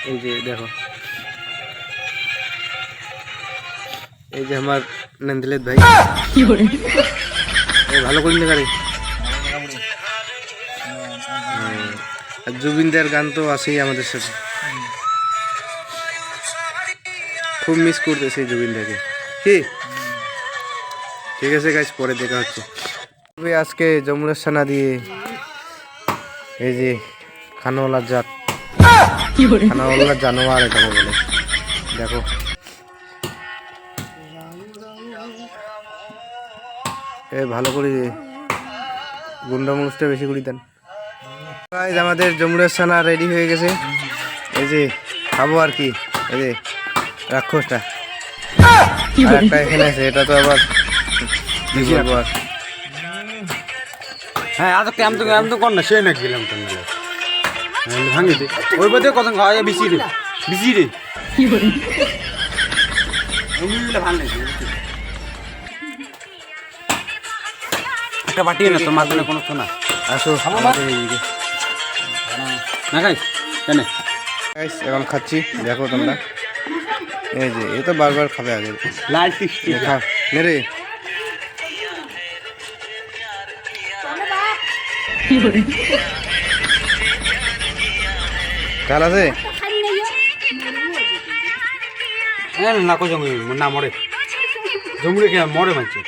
এই যে দেখো, এই যে আমার নন্দিলেত ভাই এই ভালো করি না গাড়ি। আর জুবিনদার গান তো আছেই আমাদের সাথে, খুব মিস করতেছি জুবিনদাকে। কি ঠিক আছে গাইস, পরে দেখা হচ্ছে। আজকে যমুনার ছানা দিয়ে এই যে খানাওয়ালার জাত, খানাওয়ালার জানোয়ার এটাকে বলে। দেখো ভালো করে গুন্ডা মানুষটা বেশি করে দেন। আমাদের যমুনার ছানা রেডি হয়ে গেছে, এই যে খাবো আর কি। এই যে রাক্ষসটা একটা এখানে আছে, এটা তো আবার কি বলবো আর। হ্যাঁ আজ কেমন তো কর না সে না গেলাম তো ভাঙি দে ওই বাদে কত খাওয়া বেশি রে কি করে ভাঙলে একটা বাটি না তোমার জন্য কোনো তো না। আসো না খাই কেন গাইস, এখন খাচ্ছি দেখো তোমরা। এই যে এ তো বারবার খাবে আগে, লাল টিস্টি খা মেরে চাল আছে। না কো জমি না মরে জমুরে কে মরে মানছে